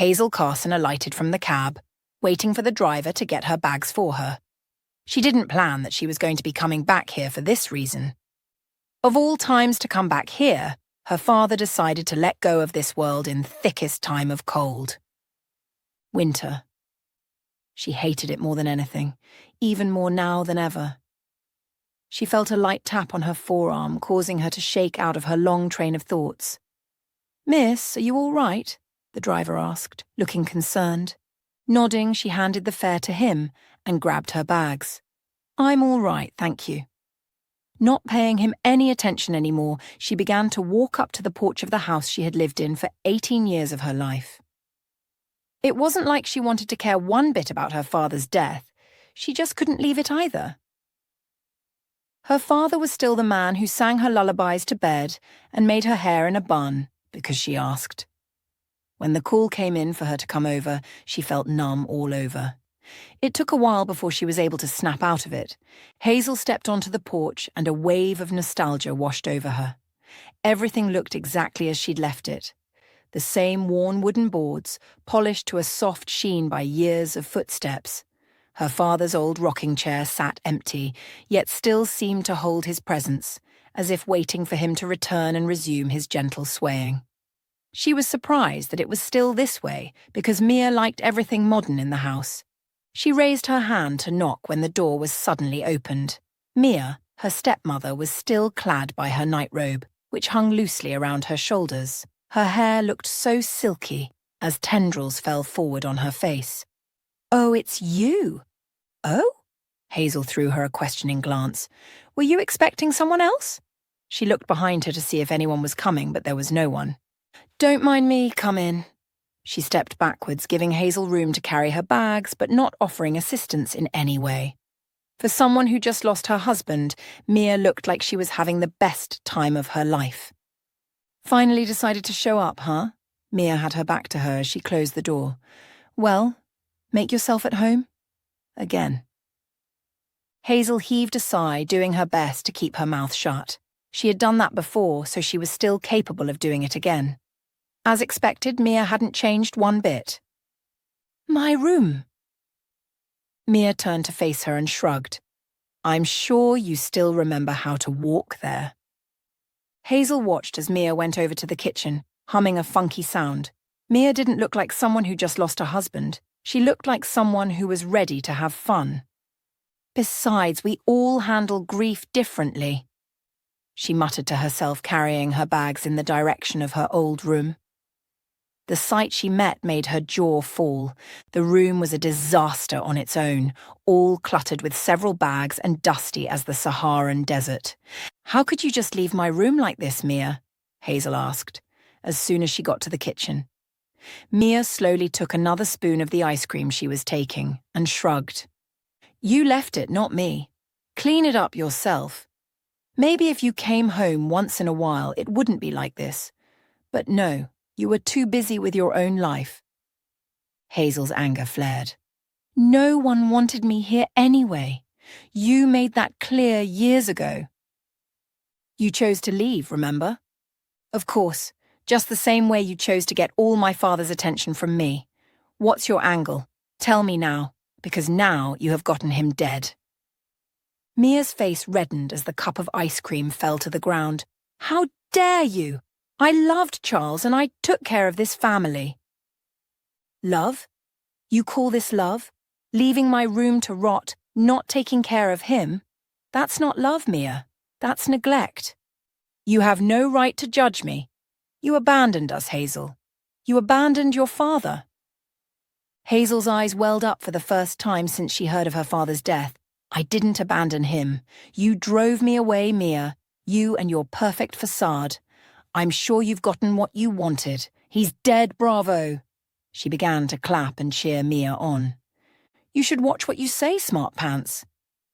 Hazel Carson alighted from the cab, waiting for the driver to get her bags for her. She didn't plan that she was going to be coming back here for this reason. Of all times to come back here, her father decided to let go of this world in thickest time of cold. Winter. She hated it more than anything, even more now than ever. She felt a light tap on her forearm, causing her to shake out of her long train of thoughts. "Miss, are you all right?" the driver asked, looking concerned. Nodding, she handed the fare to him and grabbed her bags. "I'm all right, thank you." Not paying him any attention anymore, she began to walk up to the porch of the house she had lived in for 18 years of her life. It wasn't like she wanted to care one bit about her father's death. She just couldn't leave it either. Her father was still the man who sang her lullabies to bed and made her hair in a bun, because she asked. When the call came in for her to come over, she felt numb all over. It took a while before she was able to snap out of it. Hazel stepped onto the porch and a wave of nostalgia washed over her. Everything looked exactly as she'd left it. The same worn wooden boards, polished to a soft sheen by years of footsteps. Her father's old rocking chair sat empty, yet still seemed to hold his presence, as if waiting for him to return and resume his gentle swaying. She was surprised that it was still this way, because Mia liked everything modern in the house. She raised her hand to knock when the door was suddenly opened. Mia, her stepmother, was still clad by her nightrobe, which hung loosely around her shoulders. Her hair looked so silky as tendrils fell forward on her face. "Oh, it's you." "Oh?" Hazel threw her a questioning glance. "Were you expecting someone else?" She looked behind her to see if anyone was coming, but there was no one. "Don't mind me, come in." She stepped backwards, giving Hazel room to carry her bags, but not offering assistance in any way. For someone who just lost her husband, Mia looked like she was having the best time of her life. "Finally decided to show up, huh?" Mia had her back to her as she closed the door. "Well, make yourself at home?" Again. Hazel heaved a sigh, doing her best to keep her mouth shut. She had done that before, so she was still capable of doing it again. As expected, Mia hadn't changed one bit. "My room." Mia turned to face her and shrugged. "I'm sure you still remember how to walk there." Hazel watched as Mia went over to the kitchen, humming a funky sound. Mia didn't look like someone who just lost her husband. She looked like someone who was ready to have fun. "Besides, we all handle grief differently," she muttered to herself, carrying her bags in the direction of her old room. The sight she met made her jaw fall. The room was a disaster on its own, all cluttered with several bags and dusty as the Saharan desert. "How could you just leave my room like this, Mia?" Hazel asked, as soon as she got to the kitchen. Mia slowly took another spoon of the ice cream she was taking and shrugged. "You left it, not me. Clean it up yourself. Maybe if you came home once in a while, it wouldn't be like this. But no. You were too busy with your own life." Hazel's anger flared. "No one wanted me here anyway. You made that clear years ago." "You chose to leave, remember?" "Of course, just the same way you chose to get all my father's attention from me. What's your angle? Tell me now, because now you have gotten him dead." Mia's face reddened as the cup of ice cream fell to the ground. "How dare you? I loved Charles and I took care of this family." "Love? You call this love? Leaving my room to rot, not taking care of him? That's not love, Mia. That's neglect. You have no right to judge me. You abandoned us, Hazel. You abandoned your father." Hazel's eyes welled up for the first time since she heard of her father's death. "I didn't abandon him. You drove me away, Mia. You and your perfect facade. I'm sure you've gotten what you wanted. He's dead, bravo." She began to clap and cheer Mia on. "You should watch what you say, smart pants.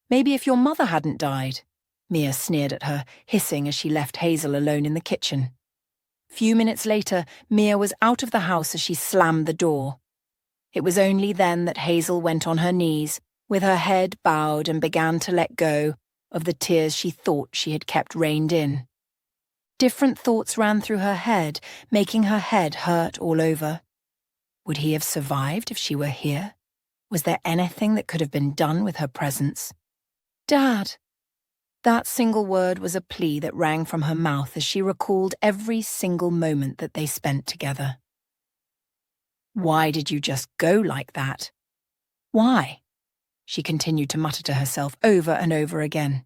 Maybe if your mother hadn't died." Mia sneered at her, hissing as she left Hazel alone in the kitchen. Few minutes later, Mia was out of the house as she slammed the door. It was only then that Hazel went on her knees, with her head bowed, and began to let go of the tears she thought she had kept reined in. Different thoughts ran through her head, making her head hurt all over. Would he have survived if she were here? Was there anything that could have been done with her presence? Dad! That single word was a plea that rang from her mouth as she recalled every single moment that they spent together. Why did you just go like that? Why? She continued to mutter to herself over and over again.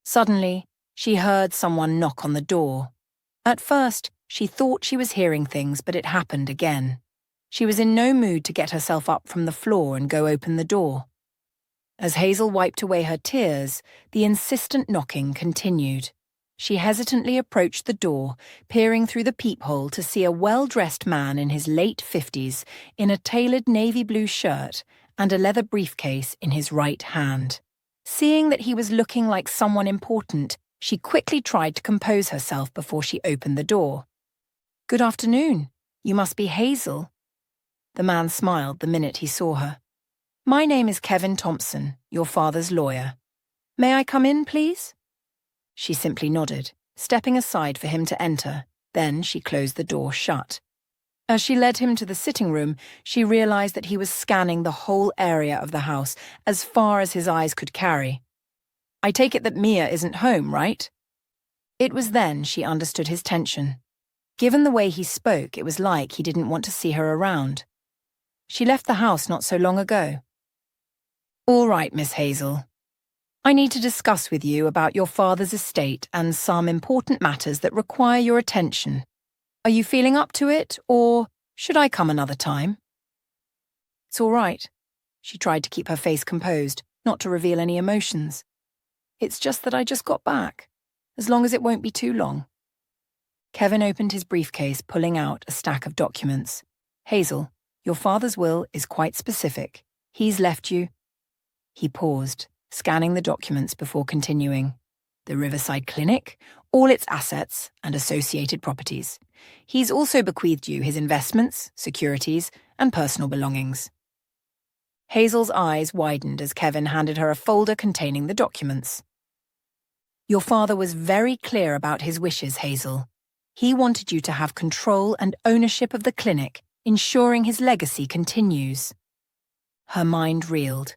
Suddenly, she heard someone knock on the door. At first, she thought she was hearing things, but it happened again. She was in no mood to get herself up from the floor and go open the door. As Hazel wiped away her tears, the insistent knocking continued. She hesitantly approached the door, peering through the peephole to see a well-dressed man in his late 50s in a tailored navy blue shirt and a leather briefcase in his right hand. Seeing that he was looking like someone important, she quickly tried to compose herself before she opened the door. "Good afternoon. You must be Hazel." The man smiled the minute he saw her. "My name is Kevin Thompson, your father's lawyer. May I come in, please?" She simply nodded, stepping aside for him to enter. Then she closed the door shut. As she led him to the sitting room, she realized that he was scanning the whole area of the house as far as his eyes could carry. "I take it that Mia isn't home, right?" It was then she understood his tension. Given the way he spoke, it was like he didn't want to see her around. She left the house not so long ago. "All right, Miss Hazel. I need to discuss with you about your father's estate and some important matters that require your attention. Are you feeling up to it, or should I come another time?" "It's all right." She tried to keep her face composed, not to reveal any emotions. "It's just that I just got back, as long as it won't be too long." Kevin opened his briefcase, pulling out a stack of documents. "Hazel, your father's will is quite specific. He's left you—" He paused, scanning the documents before continuing. "The Riverside Clinic, all its assets and associated properties. He's also bequeathed you his investments, securities, and personal belongings." Hazel's eyes widened as Kevin handed her a folder containing the documents. "Your father was very clear about his wishes, Hazel. He wanted you to have control and ownership of the clinic, ensuring his legacy continues." Her mind reeled.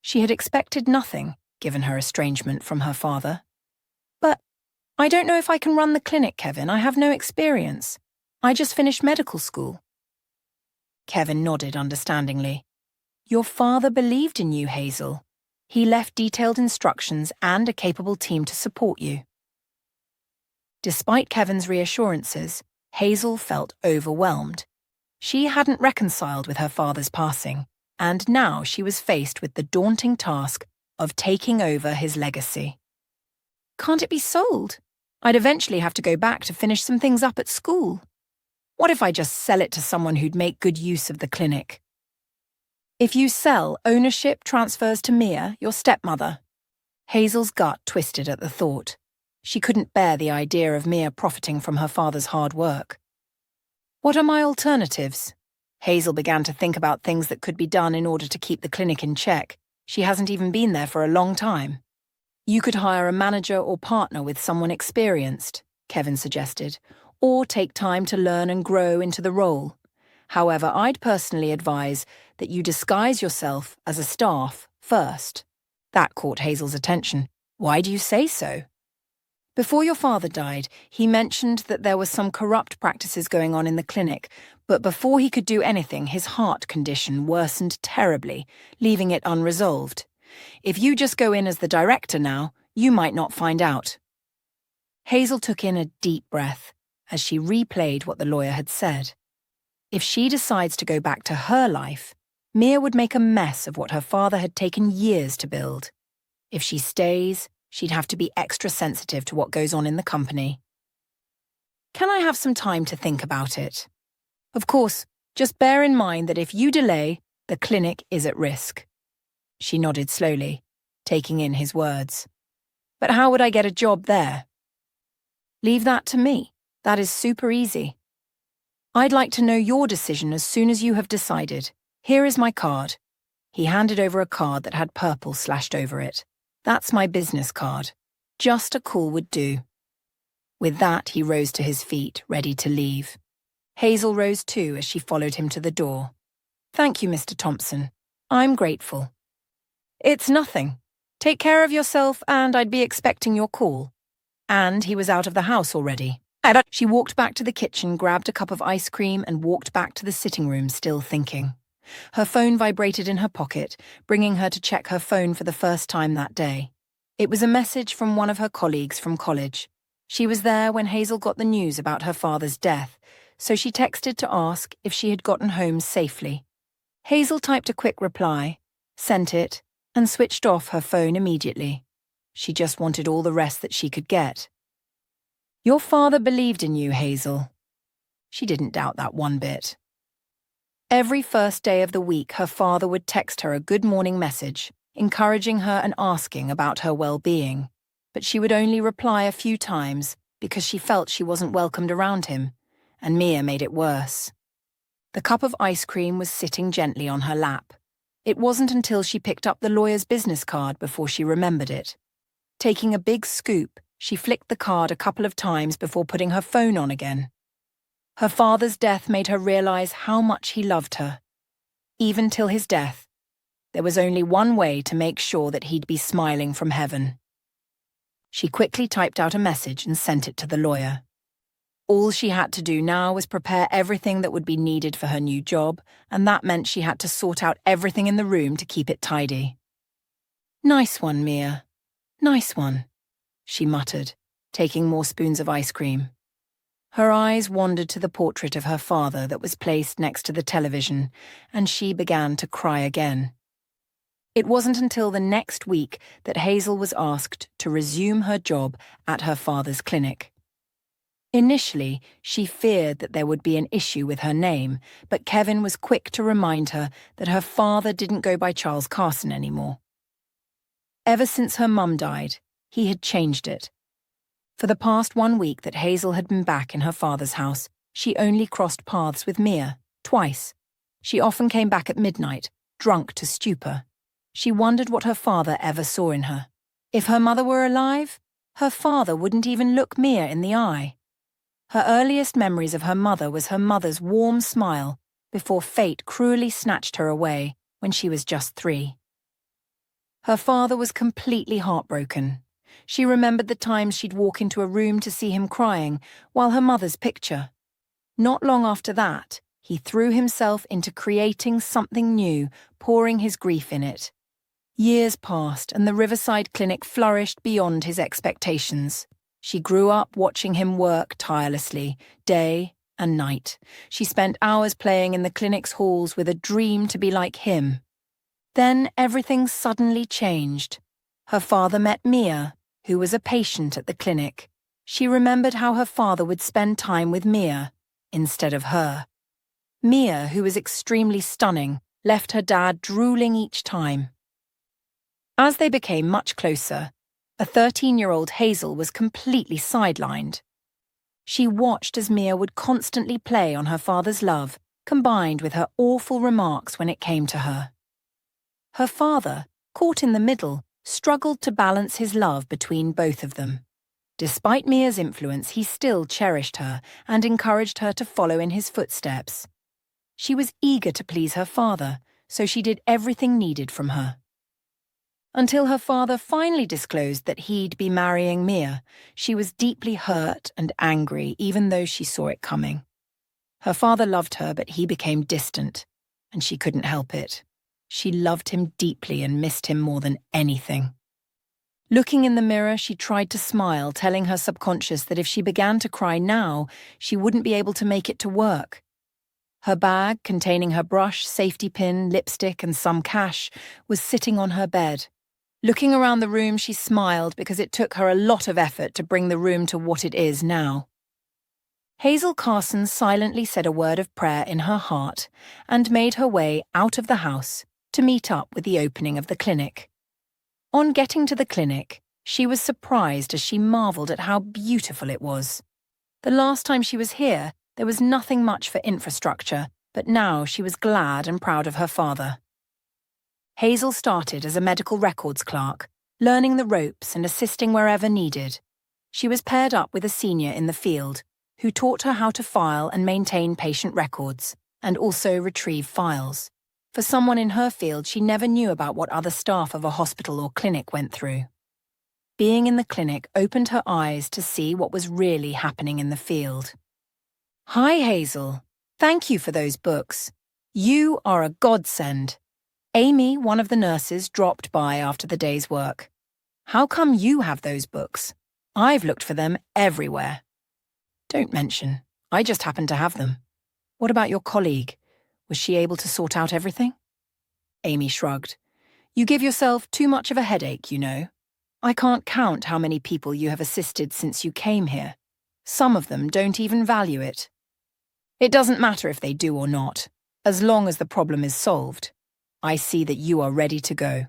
She had expected nothing, given her estrangement from her father. "But I don't know if I can run the clinic, Kevin. I have no experience. I just finished medical school." Kevin nodded understandingly. "Your father believed in you, Hazel. He left detailed instructions and a capable team to support you." Despite Kevin's reassurances, Hazel felt overwhelmed. She hadn't reconciled with her father's passing, and now she was faced with the daunting task of taking over his legacy. "Can't it be sold? I'd eventually have to go back to finish some things up at school. What if I just sell it to someone who'd make good use of the clinic?" "If you sell, ownership transfers to Mia, your stepmother." Hazel's gut twisted at the thought. She couldn't bear the idea of Mia profiting from her father's hard work. "What are my alternatives?" Hazel began to think about things that could be done in order to keep the clinic in check. She hasn't even been there for a long time. "You could hire a manager or partner with someone experienced," Kevin suggested, "or take time to learn and grow into the role. However, I'd personally advise that you disguise yourself as a staff first." That caught Hazel's attention. "Why do you say so?" "Before your father died, he mentioned that there were some corrupt practices going on in the clinic, but before he could do anything, his heart condition worsened terribly, leaving it unresolved. If you just go in as the director now, you might not find out." Hazel took in a deep breath as she replayed what the lawyer had said. If she decides to go back to her life, Mia would make a mess of what her father had taken years to build. If she stays, she'd have to be extra sensitive to what goes on in the company. "Can I have some time to think about it? Of course, just bear in mind that if you delay, the clinic is at risk." She nodded slowly, taking in his words. "But how would I get a job there?" "Leave that to me. That is super easy. I'd like to know your decision as soon as you have decided. Here is my card." He handed over a card that had purple slashed over it. "That's my business card. Just a call would do." With that, he rose to his feet, ready to leave. Hazel rose too as she followed him to the door. "Thank you, Mr. Thompson. I'm grateful." "It's nothing. Take care of yourself and I'd be expecting your call." And he was out of the house already. She walked back to the kitchen, grabbed a cup of ice cream and walked back to the sitting room, still thinking. Her phone vibrated in her pocket, bringing her to check her phone for the first time that day. It was a message from one of her colleagues from college. She was there when Hazel got the news about her father's death, so she texted to ask if she had gotten home safely. Hazel typed a quick reply, sent it, and switched off her phone immediately. She just wanted all the rest that she could get. "Your father believed in you, Hazel." She didn't doubt that one bit. Every first day of the week, her father would text her a good morning message, encouraging her and asking about her well-being. But she would only reply a few times because she felt she wasn't welcomed around him, and Mia made it worse. The cup of ice cream was sitting gently on her lap. It wasn't until she picked up the lawyer's business card before she remembered it. Taking a big scoop, she flicked the card a couple of times before putting her phone on again. Her father's death made her realize how much he loved her. Even till his death, there was only one way to make sure that he'd be smiling from heaven. She quickly typed out a message and sent it to the lawyer. All she had to do now was prepare everything that would be needed for her new job, and that meant she had to sort out everything in the room to keep it tidy. "Nice one, Mia. Nice one," she muttered, taking more spoons of ice cream. Her eyes wandered to the portrait of her father that was placed next to the television, and she began to cry again. It wasn't until the next week that Hazel was asked to resume her job at her father's clinic. Initially, she feared that there would be an issue with her name, but Kevin was quick to remind her that her father didn't go by Charles Carson anymore. Ever since her mum died, he had changed it. For the past 1 week that Hazel had been back in her father's house, she only crossed paths with Mia, twice. She often came back at midnight, drunk to stupor. She wondered what her father ever saw in her. If her mother were alive, her father wouldn't even look Mia in the eye. Her earliest memories of her mother was her mother's warm smile before fate cruelly snatched her away when she was just 3. Her father was completely heartbroken. She remembered the times she'd walk into a room to see him crying, while her mother's picture. Not long after that, he threw himself into creating something new, pouring his grief in it. Years passed, and the Riverside Clinic flourished beyond his expectations. She grew up watching him work tirelessly, day and night. She spent hours playing in the clinic's halls with a dream to be like him. Then everything suddenly changed. Her father met Mia, who was a patient at the clinic. She remembered how her father would spend time with Mia instead of her. Mia, who was extremely stunning, left her dad drooling each time. As they became much closer, a 13-year-old Hazel was completely sidelined. She watched as Mia would constantly play on her father's love, combined with her awful remarks when it came to her. Her father, caught in the middle, struggled to balance his love between both of them. Despite Mia's influence, he still cherished her and encouraged her to follow in his footsteps. She was eager to please her father, so she did everything needed from her. Until her father finally disclosed that he'd be marrying Mia, she was deeply hurt and angry, even though she saw it coming. Her father loved her, but he became distant, and she couldn't help it. She loved him deeply and missed him more than anything. Looking in the mirror, she tried to smile, telling her subconscious that if she began to cry now, she wouldn't be able to make it to work. Her bag, containing her brush, safety pin, lipstick, and some cash, was sitting on her bed. Looking around the room, she smiled because it took her a lot of effort to bring the room to what it is now. Hazel Carson silently said a word of prayer in her heart and made her way out of the house to meet up with the opening of the clinic. On getting to the clinic, she was surprised as she marveled at how beautiful it was. The last time she was here, there was nothing much for infrastructure, but now she was glad and proud of her father. Hazel started as a medical records clerk, learning the ropes and assisting wherever needed. She was paired up with a senior in the field, who taught her how to file and maintain patient records, and also retrieve files. For someone in her field, she never knew about what other staff of a hospital or clinic went through. Being in the clinic opened her eyes to see what was really happening in the field. "Hi, Hazel. Thank you for those books. You are a godsend." Amy, one of the nurses, dropped by after the day's work. "How come you have those books? I've looked for them everywhere." "Don't mention. I just happen to have them. What about your colleague? Was she able to sort out everything?" Amy shrugged. "You give yourself too much of a headache, you know. I can't count how many people you have assisted since you came here. Some of them don't even value it. It doesn't matter if they do or not, as long as the problem is solved. I see that you are ready to go."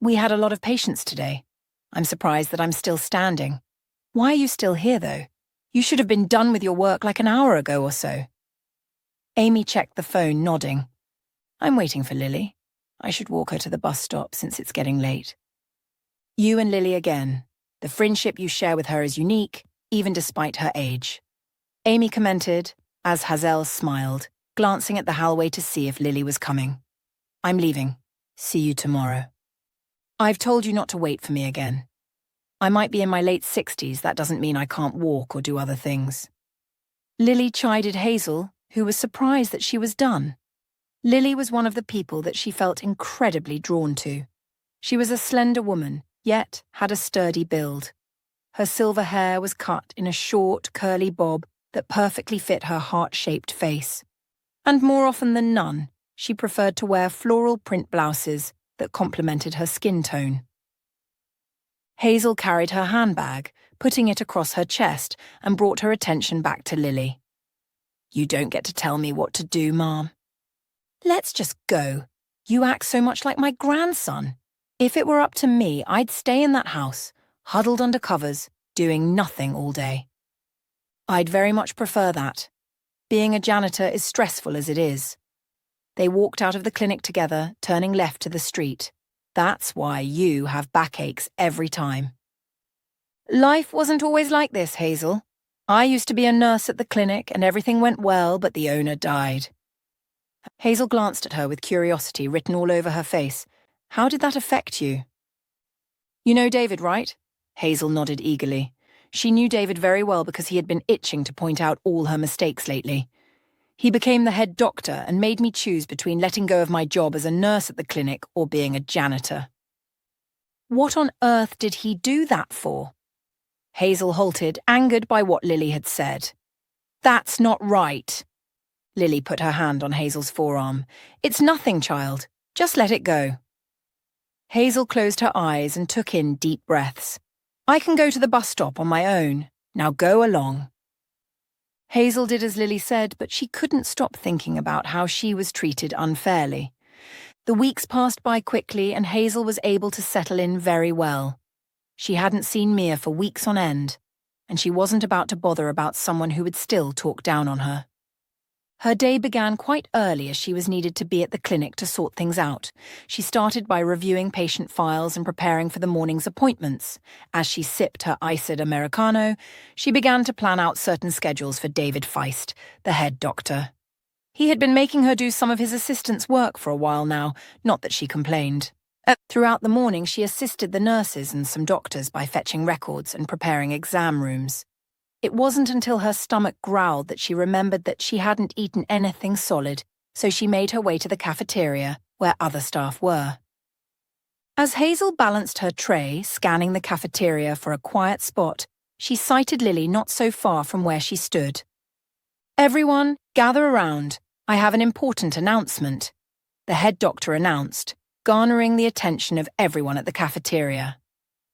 "We had a lot of patients today. I'm surprised that I'm still standing. Why are you still here, though? You should have been done with your work like an hour ago or so." Amy checked the phone, nodding. "I'm waiting for Lily. I should walk her to the bus stop since it's getting late." "You and Lily again. The friendship you share with her is unique, even despite her age." Amy commented, as Hazel smiled, glancing at the hallway to see if Lily was coming. "I'm leaving. See you tomorrow." "I've told you not to wait for me again. I might be in my late 60s, that doesn't mean I can't walk or do other things." Lily chided Hazel, who was surprised that she was done. Lily was one of the people that she felt incredibly drawn to. She was a slender woman, yet had a sturdy build. Her silver hair was cut in a short, curly bob that perfectly fit her heart-shaped face. And more often than none, she preferred to wear floral print blouses that complemented her skin tone. Hazel carried her handbag, putting it across her chest, and brought her attention back to Lily. "You don't get to tell me what to do, Mom." "Let's just go. You act so much like my grandson. If it were up to me, I'd stay in that house, huddled under covers, doing nothing all day." "I'd very much prefer that. Being a janitor is stressful as it is." They walked out of the clinic together, turning left to the street. "That's why you have backaches every time." "Life wasn't always like this, Hazel. I used to be a nurse at the clinic and everything went well, but the owner died." Hazel glanced at her with curiosity written all over her face. "How did that affect you?" "You know David, right?" Hazel nodded eagerly. She knew David very well because he had been itching to point out all her mistakes lately. "He became the head doctor and made me choose between letting go of my job as a nurse at the clinic or being a janitor." "What on earth did he do that for?" Hazel halted, angered by what Lily had said. "That's not right." Lily put her hand on Hazel's forearm. "It's nothing, child. Just let it go." Hazel closed her eyes and took in deep breaths. "I can go to the bus stop on my own. Now go along." Hazel did as Lily said, but she couldn't stop thinking about how she was treated unfairly. The weeks passed by quickly and Hazel was able to settle in very well. She hadn't seen Mia for weeks on end, and she wasn't about to bother about someone who would still talk down on her. Her day began quite early as she was needed to be at the clinic to sort things out. She started by reviewing patient files and preparing for the morning's appointments. As she sipped her iced Americano, she began to plan out certain schedules for David Feist, the head doctor. He had been making her do some of his assistant's work for a while now, not that she complained. Throughout the morning, she assisted the nurses and some doctors by fetching records and preparing exam rooms. It wasn't until her stomach growled that she remembered that she hadn't eaten anything solid, so she made her way to the cafeteria, where other staff were. As Hazel balanced her tray, scanning the cafeteria for a quiet spot, she sighted Lily not so far from where she stood. "Everyone, gather around. I have an important announcement," the head doctor announced, garnering the attention of everyone at the cafeteria.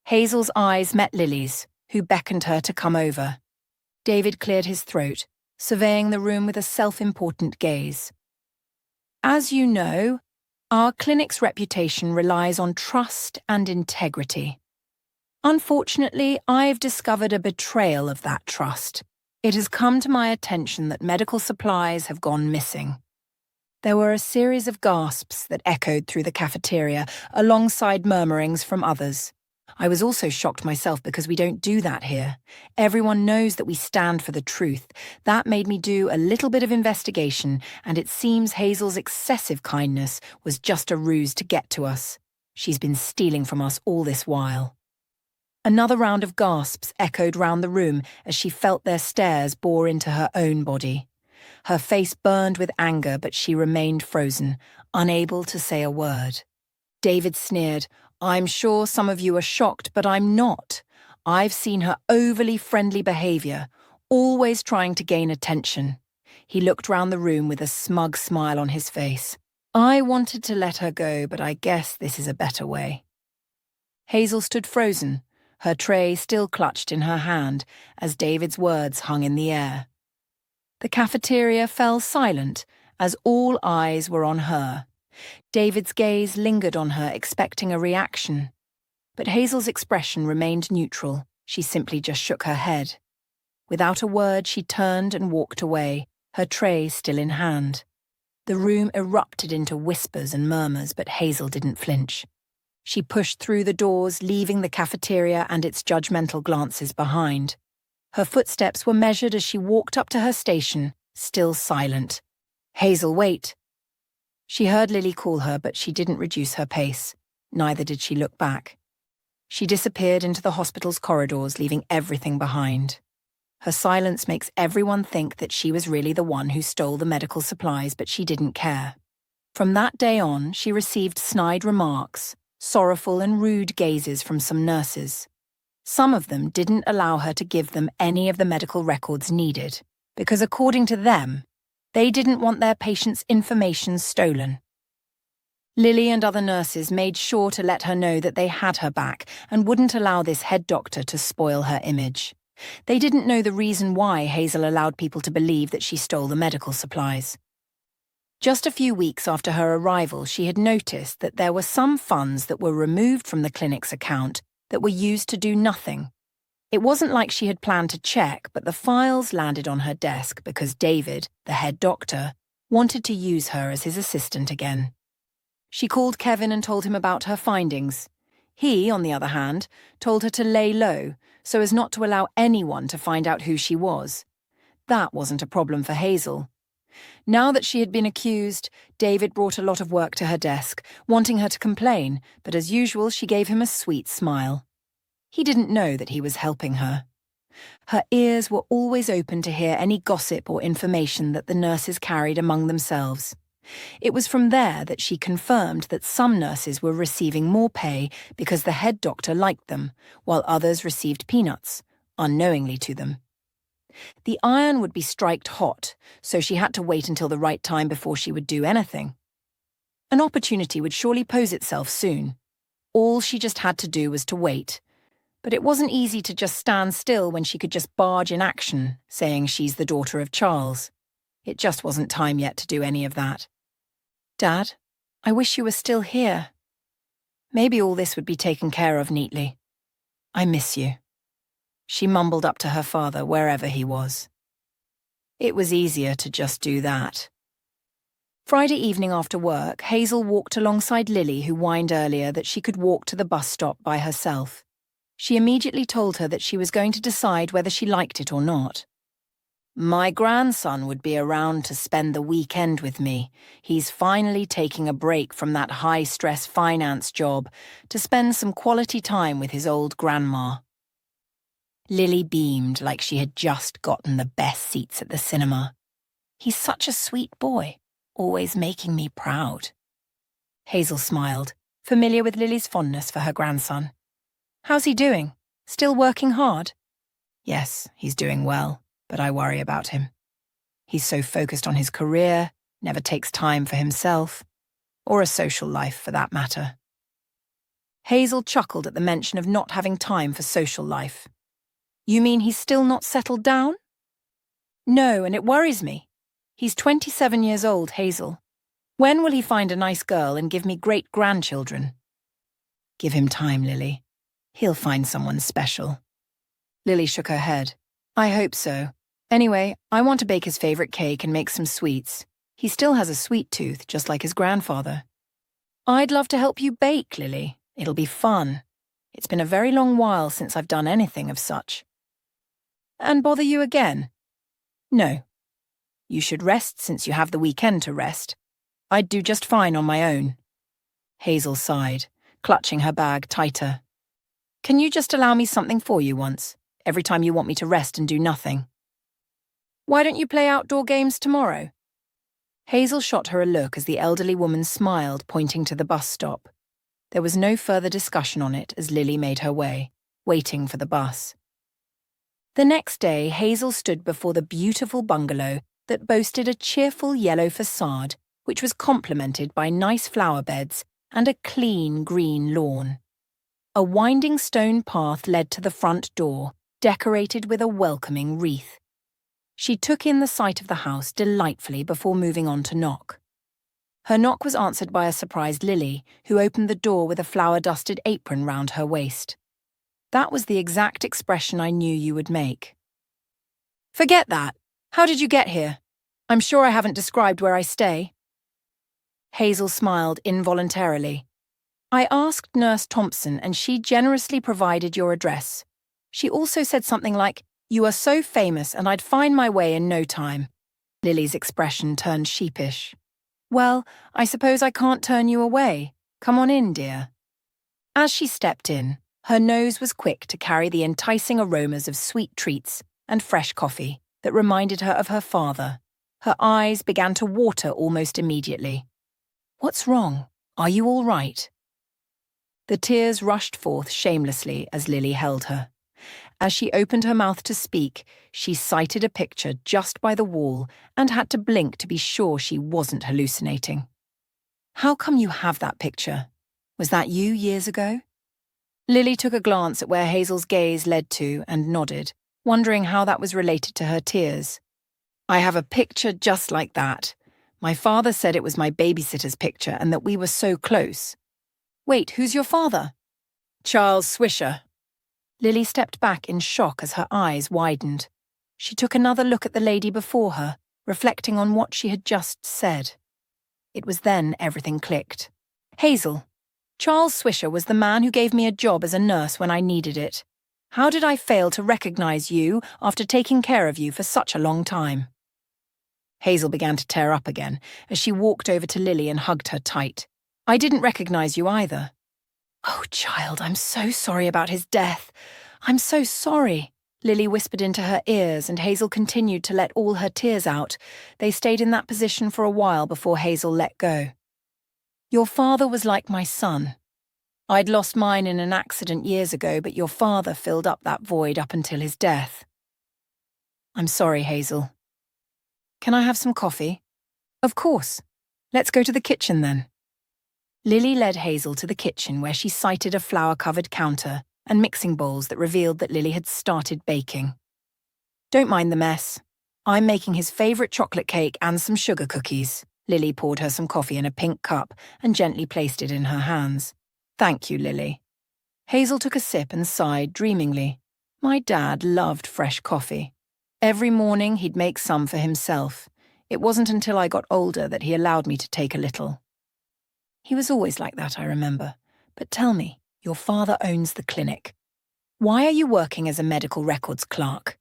Hazel's eyes met Lily's, who beckoned her to come over. David cleared his throat, surveying the room with a self-important gaze. "As you know, our clinic's reputation relies on trust and integrity. Unfortunately, I've discovered a betrayal of that trust. It has come to my attention that medical supplies have gone missing." There were a series of gasps that echoed through the cafeteria, alongside murmurings from others. I was also shocked myself because we don't do that here. Everyone knows that we stand for the truth. That made me do a little bit of investigation, and it seems Hazel's excessive kindness was just a ruse to get to us. She's been stealing from us all this while." Another round of gasps echoed round the room as she felt their stares bore into her own body. Her face burned with anger, but she remained frozen, unable to say a word. David sneered, "I'm sure some of you are shocked, but I'm not. I've seen her overly friendly behaviour, always trying to gain attention." He looked round the room with a smug smile on his face. "I wanted to let her go, but I guess this is a better way." Hazel stood frozen, her tray still clutched in her hand as David's words hung in the air. The cafeteria fell silent as all eyes were on her. David's gaze lingered on her, expecting a reaction. But Hazel's expression remained neutral. She simply just shook her head. Without a word, she turned and walked away, her tray still in hand. The room erupted into whispers and murmurs, but Hazel didn't flinch. She pushed through the doors, leaving the cafeteria and its judgmental glances behind. Her footsteps were measured as she walked up to her station, still silent. "Hazel, wait." She heard Lily call her, but she didn't reduce her pace. Neither did she look back. She disappeared into the hospital's corridors, leaving everything behind. Her silence makes everyone think that she was really the one who stole the medical supplies, but she didn't care. From that day on, she received snide remarks, sorrowful and rude gazes from some nurses. Some of them didn't allow her to give them any of the medical records needed, because according to them, they didn't want their patients' information stolen. Lily and other nurses made sure to let her know that they had her back and wouldn't allow this head doctor to spoil her image. They didn't know the reason why Hazel allowed people to believe that she stole the medical supplies. Just a few weeks after her arrival, she had noticed that there were some funds that were removed from the clinic's account that were used to do nothing. It wasn't like she had planned to check, but the files landed on her desk because David, the head doctor, wanted to use her as his assistant again. She called Kevin and told him about her findings. He, on the other hand, told her to lay low so as not to allow anyone to find out who she was. That wasn't a problem for Hazel. Now that she had been accused, David brought a lot of work to her desk, wanting her to complain, but as usual she gave him a sweet smile. He didn't know that he was helping her. Her ears were always open to hear any gossip or information that the nurses carried among themselves. It was from there that she confirmed that some nurses were receiving more pay because the head doctor liked them, while others received peanuts, unknowingly to them. The iron would be striked hot, so she had to wait until the right time before she would do anything. An opportunity would surely pose itself soon. All she just had to do was to wait. But it wasn't easy to just stand still when she could just barge in action, saying she's the daughter of Charles. It just wasn't time yet to do any of that. "Dad, I wish you were still here. Maybe all this would be taken care of neatly. I miss you," she mumbled up to her father wherever he was. It was easier to just do that. Friday evening after work, Hazel walked alongside Lily, who whined earlier that she could walk to the bus stop by herself. She immediately told her that she was going to decide whether she liked it or not. "My grandson would be around to spend the weekend with me. He's finally taking a break from that high-stress finance job to spend some quality time with his old grandma." Lily beamed like she had just gotten the best seats at the cinema. "He's such a sweet boy, always making me proud." Hazel smiled, familiar with Lily's fondness for her grandson. "How's he doing? Still working hard?" "Yes, he's doing well, but I worry about him. He's so focused on his career, never takes time for himself, or a social life for that matter." Hazel chuckled at the mention of not having time for social life. "You mean he's still not settled down?" "No, and it worries me. He's 27 years old, Hazel. When will he find a nice girl and give me great-grandchildren?" "Give him time, Lily. He'll find someone special." Lily shook her head. "I hope so. Anyway, I want to bake his favorite cake and make some sweets. He still has a sweet tooth, just like his grandfather." "I'd love to help you bake, Lily. It'll be fun." It's been a very long while since I've done anything of such. And bother you again? No. You should rest since you have the weekend to rest. I'd do just fine on my own. Hazel sighed, clutching her bag tighter. Can you just allow me something for you once, every time you want me to rest and do nothing? Why don't you play outdoor games tomorrow? Hazel shot her a look as the elderly woman smiled, pointing to the bus stop. There was no further discussion on it as Lily made her way, waiting for the bus. The next day, Hazel stood before the beautiful bungalow that boasted a cheerful yellow facade, which was complemented by nice flower beds and a clean green lawn. A winding stone path led to the front door, decorated with a welcoming wreath. She took in the sight of the house delightfully before moving on to knock. Her knock was answered by a surprised Lily, who opened the door with a flower-dusted apron round her waist. That was the exact expression I knew you would make. Forget that. How did you get here? I'm sure I haven't described where I stay. Hazel smiled involuntarily. I asked Nurse Thompson and she generously provided your address. She also said something like, "You are so famous and I'd find my way in no time." Lily's expression turned sheepish. Well, I suppose I can't turn you away. Come on in, dear. As she stepped in, her nose was quick to carry the enticing aromas of sweet treats and fresh coffee that reminded her of her father. Her eyes began to water almost immediately. What's wrong? Are you all right? The tears rushed forth shamelessly as Lily held her. As she opened her mouth to speak, she sighted a picture just by the wall and had to blink to be sure she wasn't hallucinating. How come you have that picture? Was that you years ago? Lily took a glance at where Hazel's gaze led to and nodded, wondering how that was related to her tears. I have a picture just like that. My father said it was my babysitter's picture and that we were so close. Wait, who's your father? Charles Swisher. Lily stepped back in shock as her eyes widened. She took another look at the lady before her, reflecting on what she had just said. It was then everything clicked. Hazel, Charles Swisher was the man who gave me a job as a nurse when I needed it. How did I fail to recognize you after taking care of you for such a long time? Hazel began to tear up again as she walked over to Lily and hugged her tight. I didn't recognize you either. Oh, child, I'm so sorry about his death. I'm so sorry. Lily whispered into her ears and Hazel continued to let all her tears out. They stayed in that position for a while before Hazel let go. Your father was like my son. I'd lost mine in an accident years ago, but your father filled up that void up until his death. I'm sorry, Hazel. Can I have some coffee? Of course. Let's go to the kitchen then. Lily led Hazel to the kitchen where she sighted a flour-covered counter and mixing bowls that revealed that Lily had started baking. Don't mind the mess. I'm making his favourite chocolate cake and some sugar cookies. Lily poured her some coffee in a pink cup and gently placed it in her hands. Thank you, Lily. Hazel took a sip and sighed dreamingly. My dad loved fresh coffee. Every morning he'd make some for himself. It wasn't until I got older that he allowed me to take a little. He was always like that, I remember. But tell me, your father owns the clinic. Why are you working as a medical records clerk?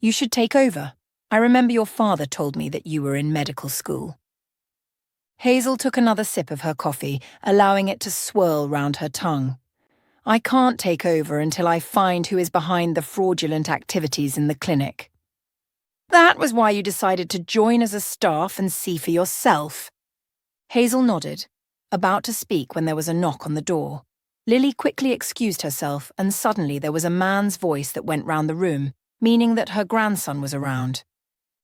You should take over. I remember your father told me that you were in medical school. Hazel took another sip of her coffee, allowing it to swirl round her tongue. I can't take over until I find who is behind the fraudulent activities in the clinic. That was why you decided to join as a staff and see for yourself. Hazel nodded, about to speak when there was a knock on the door. Lily quickly excused herself and suddenly there was a man's voice that went round the room, meaning that her grandson was around.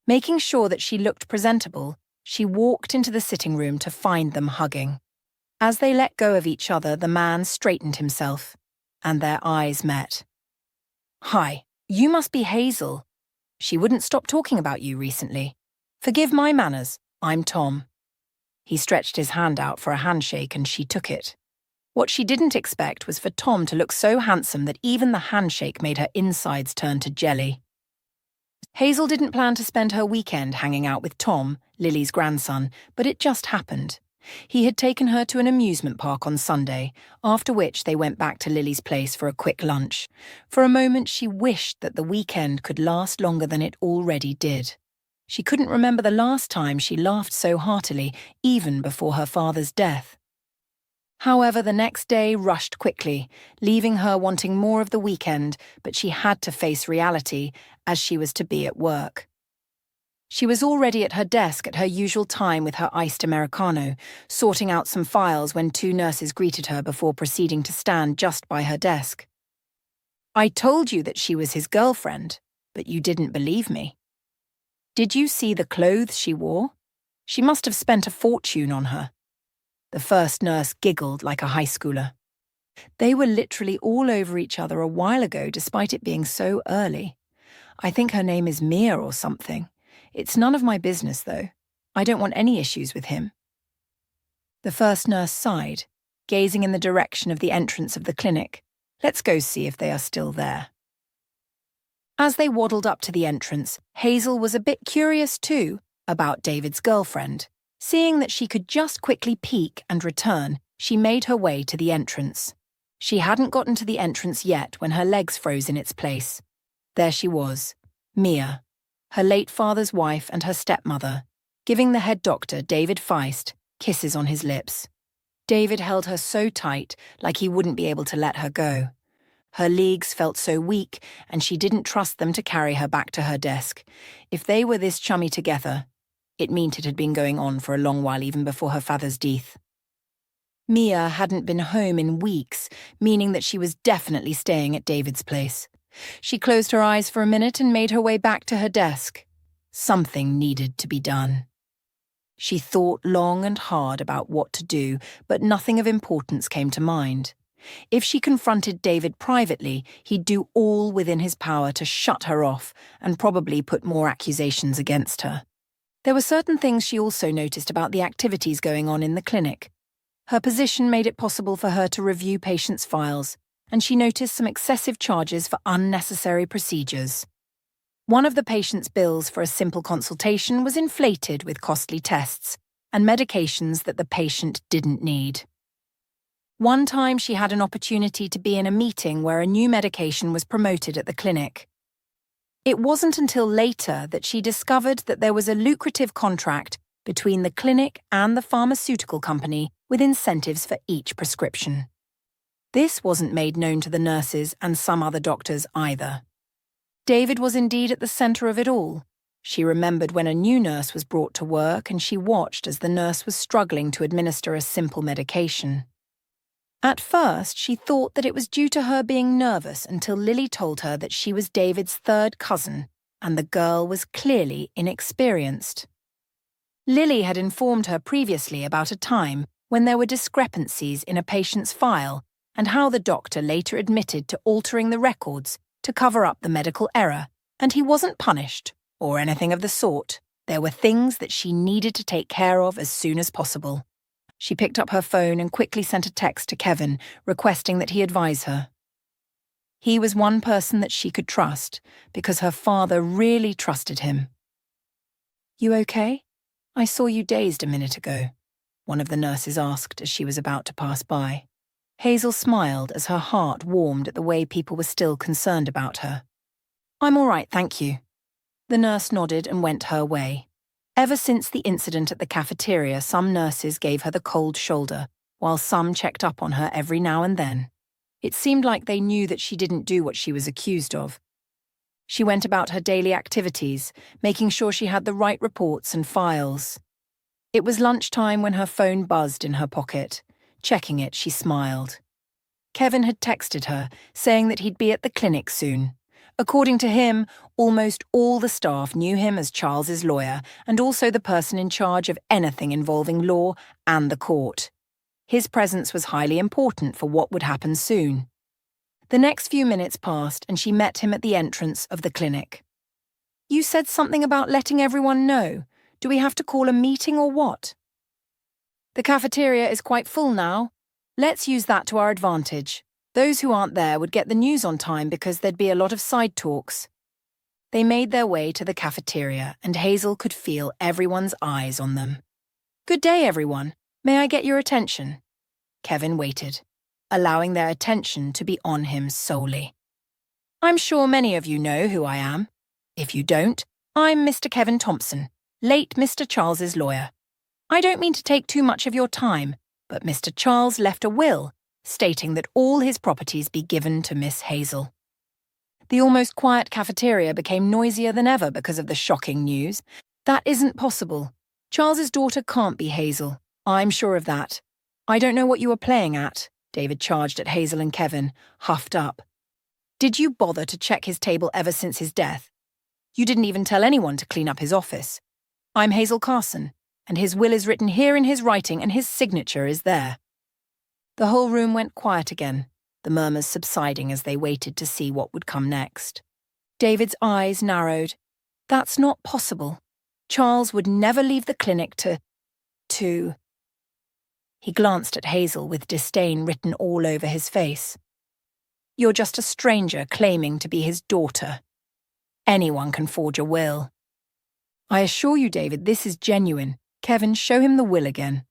Making sure that she looked presentable, she walked into the sitting room to find them hugging. As they let go of each other, the man straightened himself, and their eyes met. Hi, you must be Hazel. She wouldn't stop talking about you recently. Forgive my manners, I'm Tom. He stretched his hand out for a handshake and she took it. What she didn't expect was for Tom to look so handsome that even the handshake made her insides turn to jelly. Hazel didn't plan to spend her weekend hanging out with Tom, Lily's grandson, but it just happened. He had taken her to an amusement park on Sunday, after which they went back to Lily's place for a quick lunch. For a moment, she wished that the weekend could last longer than it already did. She couldn't remember the last time she laughed so heartily, even before her father's death. However, the next day rushed quickly, leaving her wanting more of the weekend, but she had to face reality, as she was to be at work. She was already at her desk at her usual time with her iced Americano, sorting out some files when two nurses greeted her before proceeding to stand just by her desk. "I told you that she was his girlfriend, but you didn't believe me. Did you see the clothes she wore? She must have spent a fortune on her." The first nurse giggled like a high schooler. "They were literally all over each other a while ago despite it being so early. I think her name is Mia or something. It's none of my business, though. I don't want any issues with him." The first nurse sighed, gazing in the direction of the entrance of the clinic. "Let's go see if they are still there." As they waddled up to the entrance, Hazel was a bit curious too about David's girlfriend. Seeing that she could just quickly peek and return, she made her way to the entrance. She hadn't gotten to the entrance yet when her legs froze in its place. There she was, Mia, her late father's wife and her stepmother, giving the head doctor, David Feist, kisses on his lips. David held her so tight, like he wouldn't be able to let her go. Her legs felt so weak, and she didn't trust them to carry her back to her desk. If they were this chummy together, it meant it had been going on for a long while even before her father's death. Mia hadn't been home in weeks, meaning that she was definitely staying at David's place. She closed her eyes for a minute and made her way back to her desk. Something needed to be done. She thought long and hard about what to do, but nothing of importance came to mind. If she confronted David privately, he'd do all within his power to shut her off and probably put more accusations against her. There were certain things she also noticed about the activities going on in the clinic. Her position made it possible for her to review patients' files, and she noticed some excessive charges for unnecessary procedures. One of the patient's bills for a simple consultation was inflated with costly tests and medications that the patient didn't need. One time she had an opportunity to be in a meeting where a new medication was promoted at the clinic. It wasn't until later that she discovered that there was a lucrative contract between the clinic and the pharmaceutical company with incentives for each prescription. This wasn't made known to the nurses and some other doctors either. David was indeed at the center of it all. She remembered when a new nurse was brought to work and she watched as the nurse was struggling to administer a simple medication. At first, she thought that it was due to her being nervous until Lily told her that she was David's third cousin, and the girl was clearly inexperienced. Lily had informed her previously about a time when there were discrepancies in a patient's file and how the doctor later admitted to altering the records to cover up the medical error, and he wasn't punished or anything of the sort. There were things that she needed to take care of as soon as possible. She picked up her phone and quickly sent a text to Kevin, requesting that he advise her. He was one person that she could trust, because her father really trusted him. "You okay? I saw you dazed a minute ago," one of the nurses asked as she was about to pass by. Hazel smiled as her heart warmed at the way people were still concerned about her. "I'm all right, thank you." The nurse nodded and went her way. Ever since the incident at the cafeteria, some nurses gave her the cold shoulder, while some checked up on her every now and then. It seemed like they knew that she didn't do what she was accused of. She went about her daily activities, making sure she had the right reports and files. It was lunchtime when her phone buzzed in her pocket. Checking it, she smiled. Kevin had texted her, saying that he'd be at the clinic soon. According to him, almost all the staff knew him as Charles's lawyer and also the person in charge of anything involving law and the court. His presence was highly important for what would happen soon. The next few minutes passed and she met him at the entrance of the clinic. "You said something about letting everyone know. Do we have to call a meeting or what?" "The cafeteria is quite full now. Let's use that to our advantage. Those who aren't there would get the news on time because there'd be a lot of side talks." They made their way to the cafeteria and Hazel could feel everyone's eyes on them. "Good day, everyone. May I get your attention? Kevin waited, allowing their attention to be on him solely. I'm sure many of you know who I am. If you don't, I'm Mr. Kevin Thompson, late Mr. Charles's lawyer. I don't mean to take too much of your time, but Mr. Charles left a will stating that all his properties be given to Miss Hazel. The almost quiet cafeteria became noisier than ever because of the shocking news. That isn't possible. Charles's daughter can't be Hazel. I'm sure of that. I don't know what you were playing at, David charged at Hazel and Kevin, huffed up. Did you bother to check his table ever since his death? You didn't even tell anyone to clean up his office. I'm Hazel Carson, and his will is written here in his writing and his signature is there. The whole room went quiet again, the murmurs subsiding as they waited to see what would come next. David's eyes narrowed. That's not possible. Charles would never leave the clinic to... He glanced at Hazel with disdain written all over his face. You're just a stranger claiming to be his daughter. Anyone can forge a will. I assure you, David, this is genuine. Kevin, show him the will again.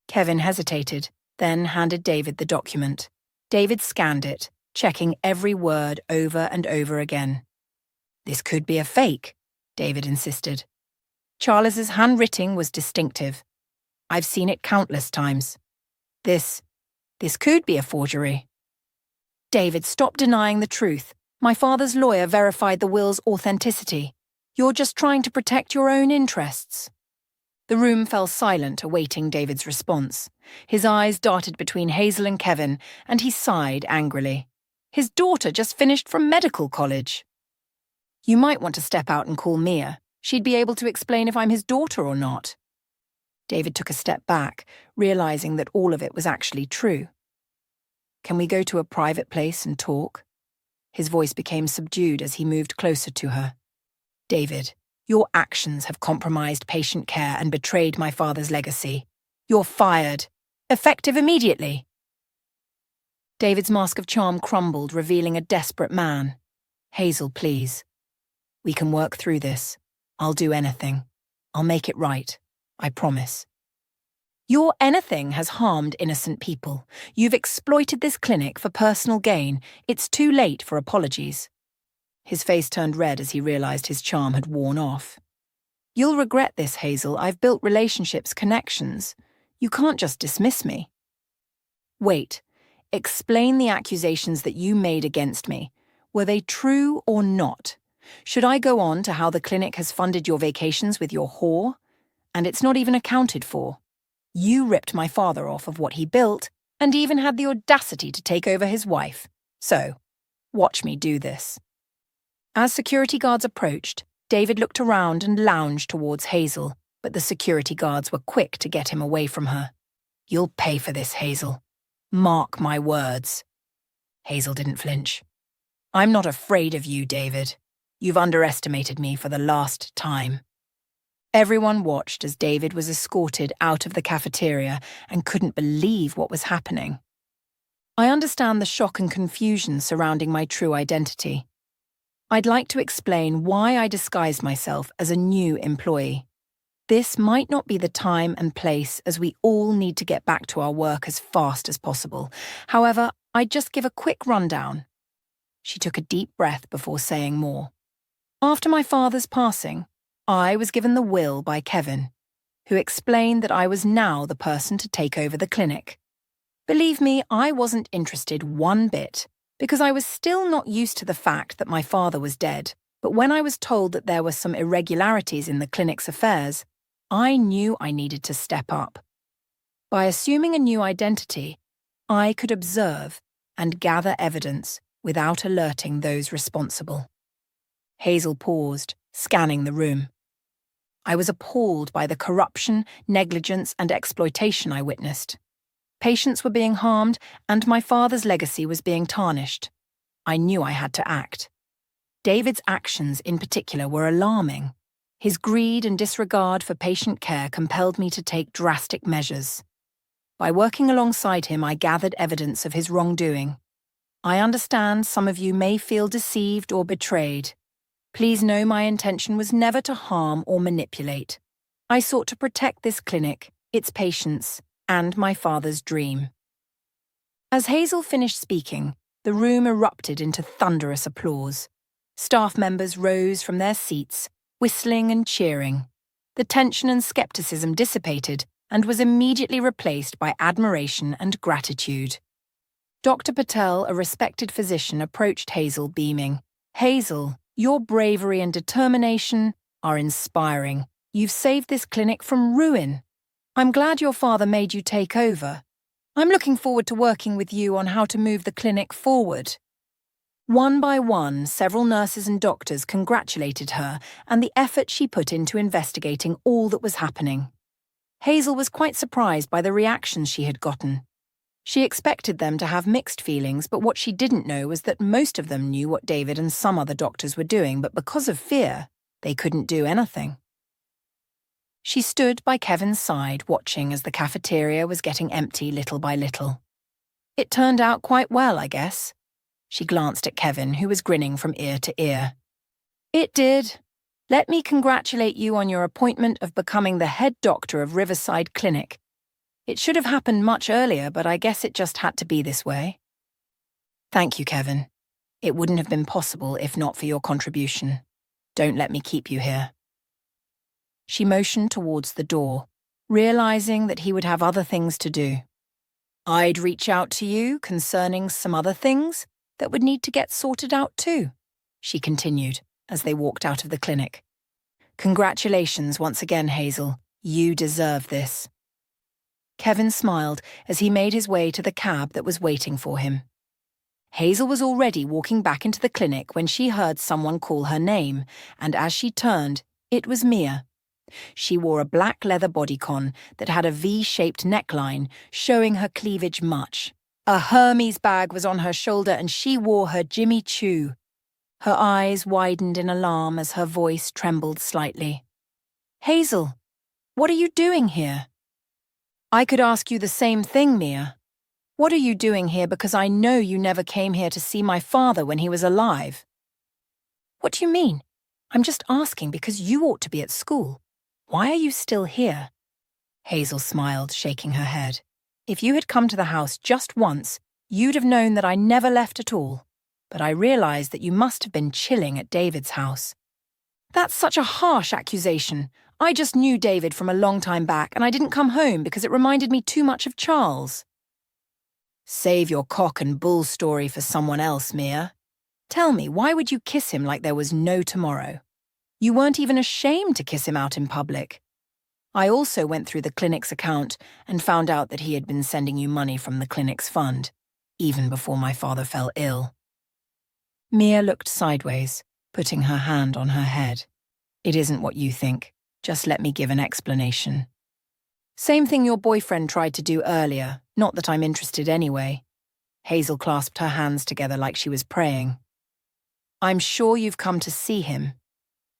Kevin hesitated, then handed David the document. David scanned it, checking every word over and over again. This could be a fake, David insisted. Charles's handwriting was distinctive. I've seen it countless times. This could be a forgery. David, stop denying the truth. My father's lawyer verified the will's authenticity. You're just trying to protect your own interests. The room fell silent, awaiting David's response. His eyes darted between Hazel and Kevin, and he sighed angrily. His daughter just finished from medical college. You might want to step out and call Mia. She'd be able to explain if I'm his daughter or not. David took a step back, realizing that all of it was actually true. Can we go to a private place and talk? His voice became subdued as he moved closer to her. David, your actions have compromised patient care and betrayed my father's legacy. You're fired. Effective immediately. David's mask of charm crumbled, revealing a desperate man. Hazel, please. We can work through this. I'll do anything. I'll make it right. I promise. Your anything has harmed innocent people. You've exploited this clinic for personal gain. It's too late for apologies. His face turned red as he realized his charm had worn off. You'll regret this, Hazel. I've built relationships, connections. You can't just dismiss me. Wait. Explain the accusations that you made against me. Were they true or not? Should I go on to how the clinic has funded your vacations with your whore? And it's not even accounted for. You ripped my father off of what he built and even had the audacity to take over his wife. So, watch me do this. As security guards approached, David looked around and lounged towards Hazel, but the security guards were quick to get him away from her. You'll pay for this, Hazel. Mark my words. Hazel didn't flinch. I'm not afraid of you, David. You've underestimated me for the last time. Everyone watched as David was escorted out of the cafeteria and couldn't believe what was happening. I understand the shock and confusion surrounding my true identity. I'd like to explain why I disguised myself as a new employee. This might not be the time and place, as we all need to get back to our work as fast as possible. However, I'd just give a quick rundown. She took a deep breath before saying more. After my father's passing, I was given the will by Kevin, who explained that I was now the person to take over the clinic. Believe me, I wasn't interested one bit, because I was still not used to the fact that my father was dead. But when I was told that there were some irregularities in the clinic's affairs, I knew I needed to step up. By assuming a new identity, I could observe and gather evidence without alerting those responsible. Hazel paused, scanning the room. I was appalled by the corruption, negligence, and exploitation I witnessed. Patients were being harmed, and my father's legacy was being tarnished. I knew I had to act. David's actions in particular were alarming. His greed and disregard for patient care compelled me to take drastic measures. By working alongside him, I gathered evidence of his wrongdoing. I understand some of you may feel deceived or betrayed. Please know my intention was never to harm or manipulate. I sought to protect this clinic, its patience, and my father's dream. As Hazel finished speaking, the room erupted into thunderous applause. Staff members rose from their seats, whistling and cheering. The tension and skepticism dissipated and was immediately replaced by admiration and gratitude. Dr. Patel, a respected physician, approached Hazel beaming. "Hazel, your bravery and determination are inspiring. You've saved this clinic from ruin. I'm glad your father made you take over. I'm looking forward to working with you on how to move the clinic forward." One by one, several nurses and doctors congratulated her and the effort she put into investigating all that was happening. Hazel was quite surprised by the reactions she had gotten. She expected them to have mixed feelings, but what she didn't know was that most of them knew what David and some other doctors were doing, but because of fear, they couldn't do anything. She stood by Kevin's side, watching as the cafeteria was getting empty little by little. "It turned out quite well, I guess." She glanced at Kevin, who was grinning from ear to ear. "It did. Let me congratulate you on your appointment of becoming the head doctor of Riverside Clinic. It should have happened much earlier, but I guess it just had to be this way." "Thank you, Kevin. It wouldn't have been possible if not for your contribution. Don't let me keep you here." She motioned towards the door, realizing that he would have other things to do. "I'd reach out to you concerning some other things that would need to get sorted out too," she continued as they walked out of the clinic. "Congratulations once again, Hazel. You deserve this." Kevin smiled as he made his way to the cab that was waiting for him. Hazel was already walking back into the clinic when she heard someone call her name, and as she turned, it was Mia. She wore a black leather bodycon that had a V-shaped neckline, showing her cleavage much. A Hermes bag was on her shoulder and she wore her Jimmy Choo. Her eyes widened in alarm as her voice trembled slightly. "Hazel, what are you doing here?" "I could ask you the same thing, Mia. What are you doing here, because I know you never came here to see my father when he was alive?" "What do you mean? I'm just asking because you ought to be at school. Why are you still here?" Hazel smiled, shaking her head. "If you had come to the house just once, you'd have known that I never left at all. But I realized that you must have been chilling at David's house." "That's such a harsh accusation. I just knew David from a long time back, and I didn't come home because it reminded me too much of Charles." "Save your cock and bull story for someone else, Mia. Tell me, why would you kiss him like there was no tomorrow? You weren't even ashamed to kiss him out in public. I also went through the clinic's account and found out that he had been sending you money from the clinic's fund, even before my father fell ill." Mia looked sideways, putting her hand on her head. "It isn't what you think. Just let me give an explanation." "Same thing your boyfriend tried to do earlier, not that I'm interested anyway." Hazel clasped her hands together like she was praying. "I'm sure you've come to see him.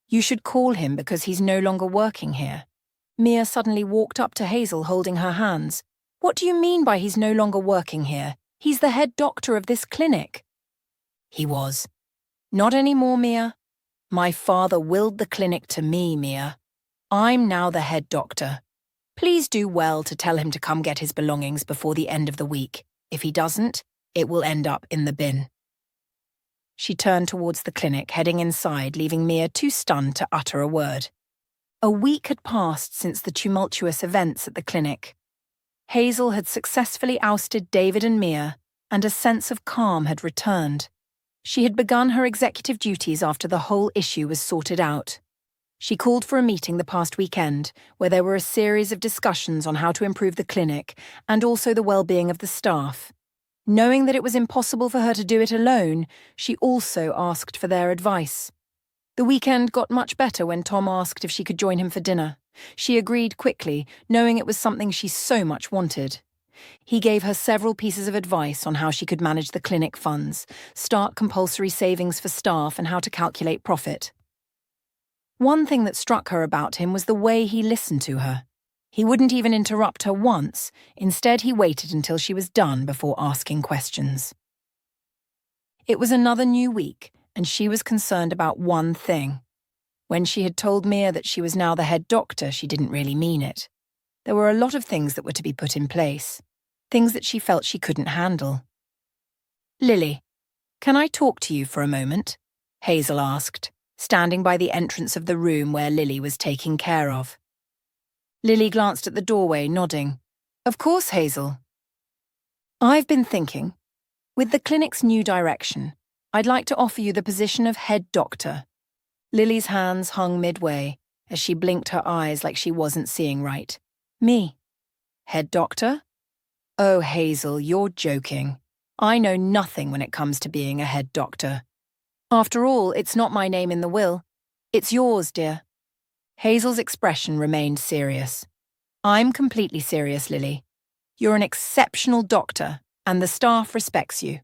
You should call him because he's no longer working here." Mia suddenly walked up to Hazel holding her hands. "What do you mean by he's no longer working here? He's the head doctor of this clinic." "He was. Not anymore, Mia. My father willed the clinic to me, Mia. I'm now the head doctor. Please do well to tell him to come get his belongings before the end of the week. If he doesn't, it will end up in the bin." She turned towards the clinic, heading inside, leaving Mia too stunned to utter a word. A week had passed since the tumultuous events at the clinic. Hazel had successfully ousted David and Mia, and a sense of calm had returned. She had begun her executive duties after the whole issue was sorted out. She called for a meeting the past weekend, where there were a series of discussions on how to improve the clinic and also the well-being of the staff. Knowing that it was impossible for her to do it alone, she also asked for their advice. The weekend got much better when Tom asked if she could join him for dinner. She agreed quickly, knowing it was something she so much wanted. He gave her several pieces of advice on how she could manage the clinic funds, start compulsory savings for staff, and how to calculate profit. One thing that struck her about him was the way he listened to her. He wouldn't even interrupt her once. Instead, he waited until she was done before asking questions. It was another new week, and she was concerned about one thing. When she had told Mia that she was now the head doctor, she didn't really mean it. There were a lot of things that were to be put in place, things that she felt she couldn't handle. "Lily, can I talk to you for a moment?" Hazel asked, standing by the entrance of the room where Lily was taken care of. Lily glanced at the doorway, nodding. "Of course, Hazel." "I've been thinking, with the clinic's new direction, I'd like to offer you the position of head doctor." Lily's hands hung midway as she blinked her eyes like she wasn't seeing right. "Me? Head doctor? Oh, Hazel, you're joking. I know nothing when it comes to being a head doctor. After all, it's not my name in the will. It's yours, dear." Hazel's expression remained serious. "I'm completely serious, Lily. You're an exceptional doctor, and the staff respects you."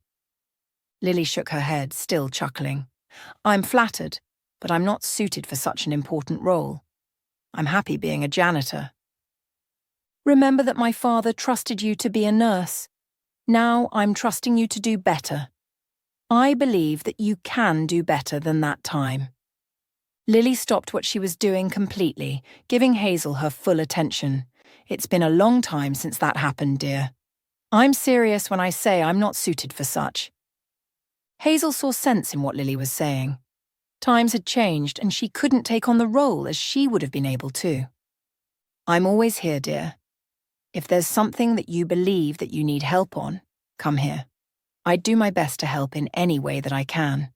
Lily shook her head, still chuckling. "I'm flattered, but I'm not suited for such an important role. I'm happy being a janitor." "Remember that my father trusted you to be a nurse. Now I'm trusting you to do better. I believe that you can do better than that time." Lily stopped what she was doing completely, giving Hazel her full attention. "It's been a long time since that happened, dear. I'm serious when I say I'm not suited for such." Hazel saw sense in what Lily was saying. Times had changed, and she couldn't take on the role as she would have been able to. "I'm always here, dear. If there's something that you believe that you need help on, come here. I'd do my best to help in any way that I can."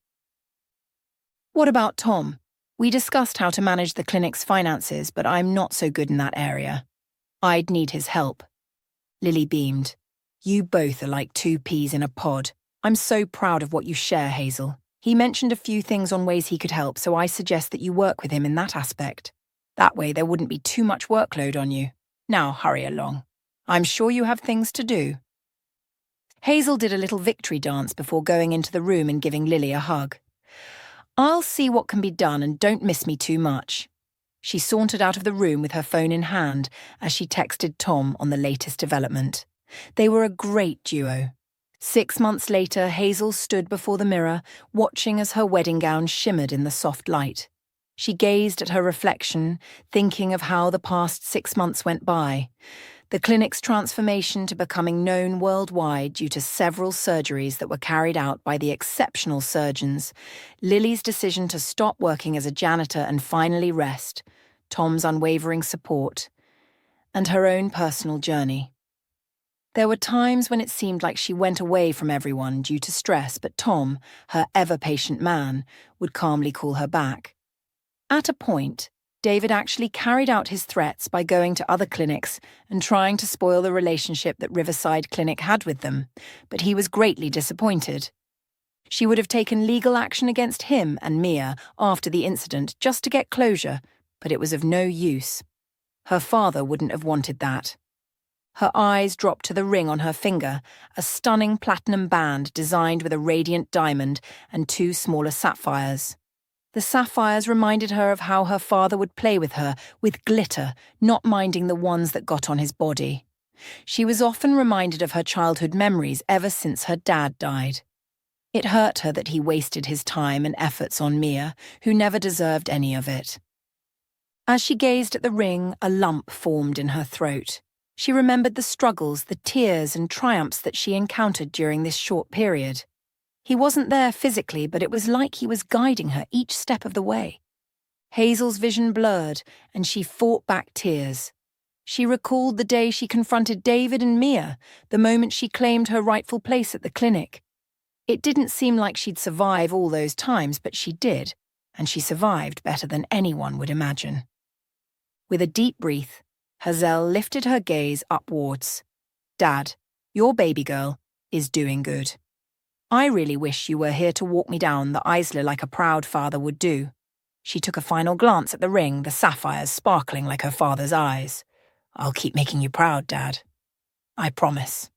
"What about Tom? We discussed how to manage the clinic's finances, but I'm not so good in that area. I'd need his help." Lily beamed. "You both are like two peas in a pod. I'm so proud of what you share, Hazel. He mentioned a few things on ways he could help, so I suggest that you work with him in that aspect. That way there wouldn't be too much workload on you. Now hurry along. I'm sure you have things to do." Hazel did a little victory dance before going into the room and giving Lily a hug. "I'll see what can be done and don't miss me too much." She sauntered out of the room with her phone in hand as she texted Tom on the latest development. They were a great duo. 6 months later, Hazel stood before the mirror, watching as her wedding gown shimmered in the soft light. She gazed at her reflection, thinking of how the past 6 months went by. The clinic's transformation to becoming known worldwide due to several surgeries that were carried out by the exceptional surgeons, Lily's decision to stop working as a janitor and finally rest, Tom's unwavering support, and her own personal journey. There were times when it seemed like she went away from everyone due to stress, but Tom, her ever-patient man, would calmly call her back. At a point, David actually carried out his threats by going to other clinics and trying to spoil the relationship that Riverside Clinic had with them, but he was greatly disappointed. She would have taken legal action against him and Mia after the incident just to get closure, but it was of no use. Her father wouldn't have wanted that. Her eyes dropped to the ring on her finger, a stunning platinum band designed with a radiant diamond and 2 smaller sapphires. The sapphires reminded her of how her father would play with her, with glitter, not minding the ones that got on his body. She was often reminded of her childhood memories ever since her dad died. It hurt her that he wasted his time and efforts on Mia, who never deserved any of it. As she gazed at the ring, a lump formed in her throat. She remembered the struggles, the tears and triumphs that she encountered during this short period. He wasn't there physically, but it was like he was guiding her each step of the way. Hazel's vision blurred, and she fought back tears. She recalled the day she confronted David and Mia, the moment she claimed her rightful place at the clinic. It didn't seem like she'd survive all those times, but she did, and she survived better than anyone would imagine. With a deep breath, Hazel lifted her gaze upwards. "Dad, your baby girl is doing good. I really wish you were here to walk me down the Isla like a proud father would do." She took a final glance at the ring, the sapphires sparkling like her father's eyes. "I'll keep making you proud, Dad. I promise."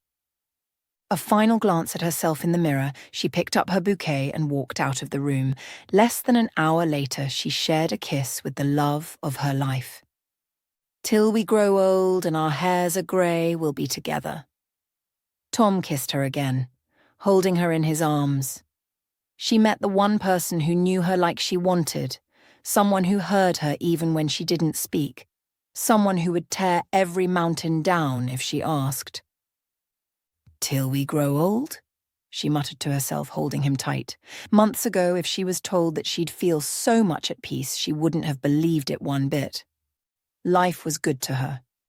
A final glance at herself in the mirror, she picked up her bouquet and walked out of the room. Less than an hour later, she shared a kiss with the love of her life. "Till we grow old and our hairs are grey, we'll be together." Tom kissed her again, holding her in his arms. She met the one person who knew her like she wanted, someone who heard her even when she didn't speak, Someone who would tear every mountain down if she asked. "Till we grow old?" she muttered to herself, holding him tight. Months ago, if she was told that she'd feel so much at peace, she wouldn't have believed it one bit. Life was good to her.